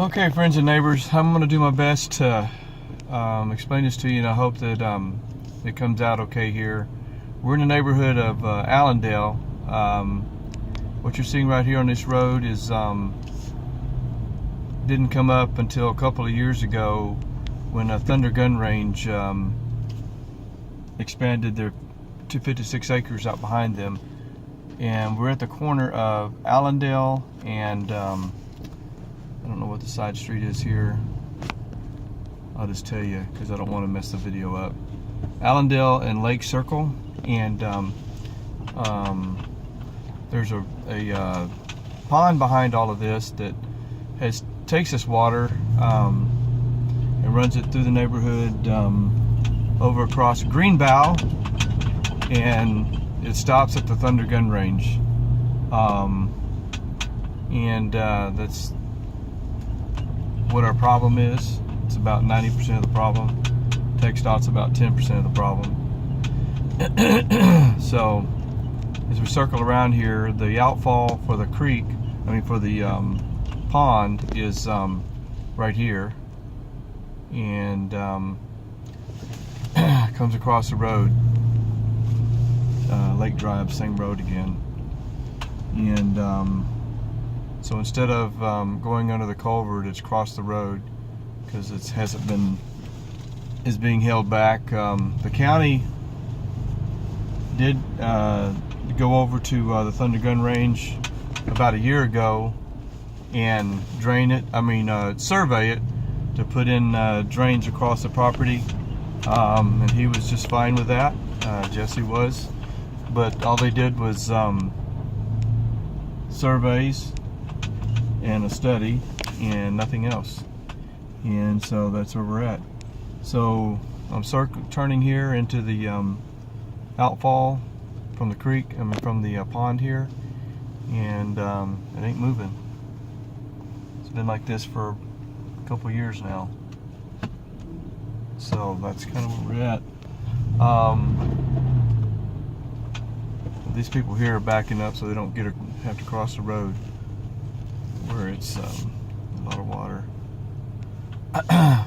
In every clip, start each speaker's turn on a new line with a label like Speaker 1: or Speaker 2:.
Speaker 1: Okay, friends and neighbors, I'm going to do my best to explain this to you, and I hope that it comes out okay here. We're in the neighborhood of Allendale. What you're seeing right here on this road is didn't come up until a couple of years ago when Thunder Gun Range expanded their to 56 acres out behind them. And we're at the corner of Allendale and I don't know what the side street is here. I'll just tell you because I don't want to mess the video up. Allendale and Lake Circle, and there's a pond behind all of this that takes this water and runs it through the neighborhood over across Greenbow, and it stops at the Thunder Gun Range, and that's what our problem is. It's about 90% of the problem. TxDOT's about 10% of the problem. So as we circle around here, the outfall for the creek, for the pond is right here, and comes across the road, Lake Drive, same road again. And so instead of going under the culvert, it's across the road because it is being held back. The county did go over to the Thunder Gun Range about a year ago and drain it. Survey it to put in drains across the property, and he was just fine with that. Jesse was, but all they did was surveys and a study and nothing else. And so that's where we're at. So I'm turning here into the outfall from the creek, from the pond here, and it ain't moving. It's been like this for a couple of years now. So that's kind of where we're at. These people here are backing up so they don't have to cross the road where it's a lot of water. Well,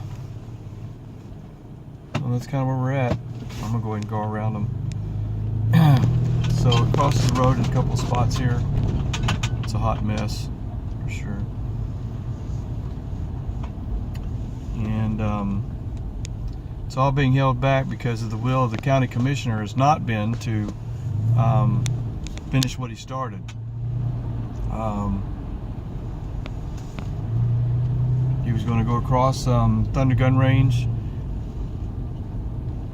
Speaker 1: that's kind of where we're at. I'm gonna go ahead and go around them. So it crosses the road in a couple spots here. It's a hot mess for sure. And it's all being held back because of the will of the county commissioner has not been to finish what he started. He was going to go across Thunder Gun Range,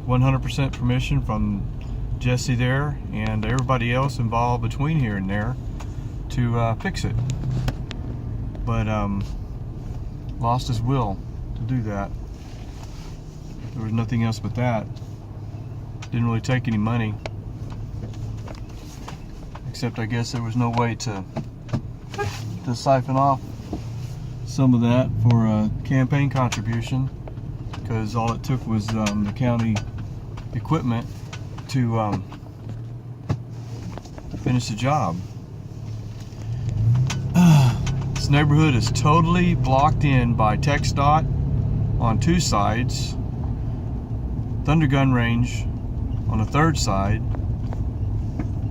Speaker 1: 100% permission from Jesse there and everybody else involved between here and there to fix it, but lost his will to do that. There was nothing else but that. Didn't really take any money, except I guess there was no way to siphon off some of that for a campaign contribution, because all it took was the county equipment to finish the job. This neighborhood is totally blocked in by TxDOT on two sides, Thunder Gun Range on the third side,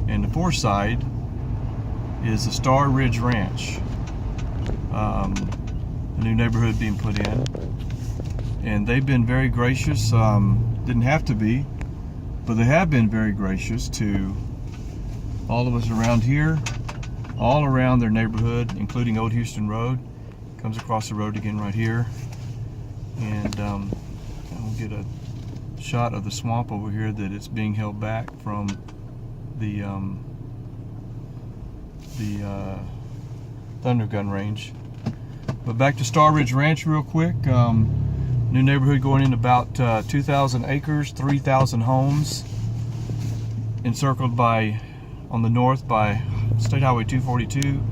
Speaker 1: and the fourth side is the Star Ridge Ranch. A new neighborhood being put in, and they've been very gracious. Didn't have to be, but they have been very gracious to all of us around here, all around their neighborhood, including Old Houston Road. Comes across the road again right here, and we'll get a shot of the swamp over here that it's being held back from the Thunder Gun Range. But back to Star Ridge Ranch real quick. New neighborhood going in about 2,000 acres, 3,000 homes, encircled by, on the north by State Highway 242,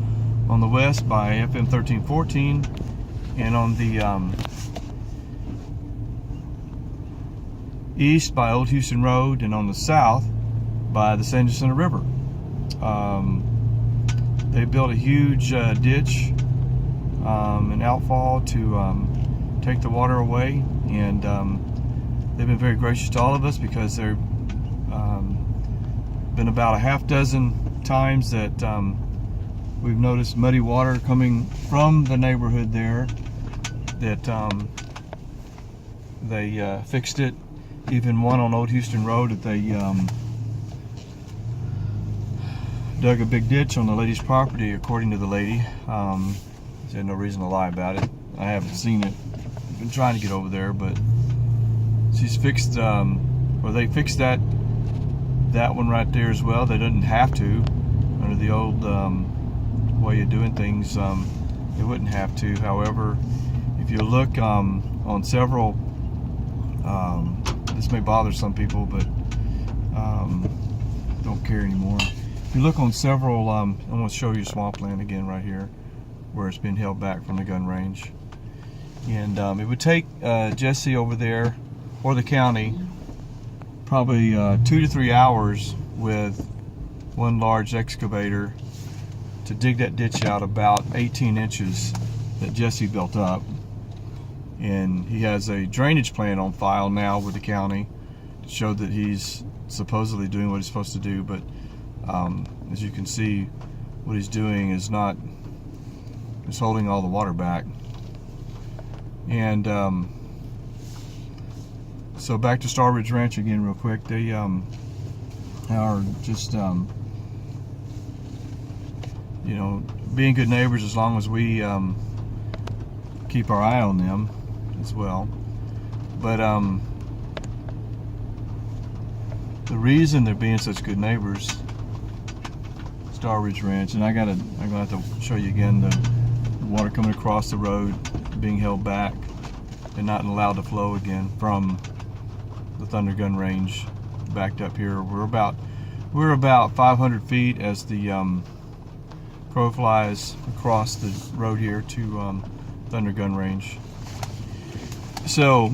Speaker 1: on the west by FM 1314, and on the east by Old Houston Road, and on the south by the San Jacinto River. They built a huge ditch an outfall to take the water away, and they've been very gracious to all of us, because there been about a half dozen times that we've noticed muddy water coming from the neighborhood there, that they fixed it. Even one on Old Houston Road that they dug a big ditch on the lady's property, according to the lady. She had no reason to lie about it. I haven't seen it. I've been trying to get over there, but she's fixed, or they fixed that one right there as well. They didn't have to. Under the old way of doing things, they wouldn't have to. However, if you look on several, this may bother some people, but don't care anymore. If you look on several, I'm going to show you swampland again right here, where it's been held back from the gun range. And it would take Jesse over there, or the county, probably 2 to 3 hours with one large excavator to dig that ditch out about 18 inches that Jesse built up. And he has a drainage plan on file now with the county to show that he's supposedly doing what he's supposed to do, but as you can see, what he's doing is not, it's holding all the water back. And so back to Star Ridge Ranch again real quick. They are just you know, being good neighbors, as long as we keep our eye on them as well. But the reason they're being such good neighbors, Star Ridge Ranch, and I'm gonna have to show you again the water coming across the road, being held back and not allowed to flow again from the Thunder Gun Range backed up here. We're about 500 feet as the crow flies across the road here to Thunder Gun Range. So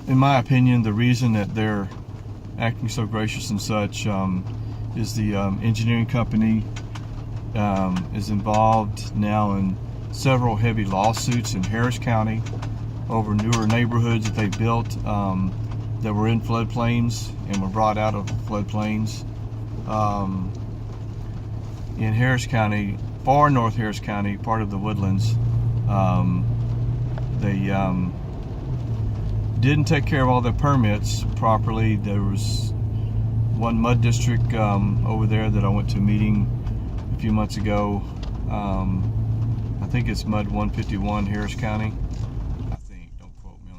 Speaker 1: in my opinion, the reason that they're acting so gracious and such is the engineering company is involved now in several heavy lawsuits in Harris County over newer neighborhoods that they built that were in floodplains and were brought out of floodplains. In Harris County, far north Harris County, part of the Woodlands, they didn't take care of all their permits properly. There was one mud district over there that I went to a meeting a few months ago. I think it's Mud 151, Harris County.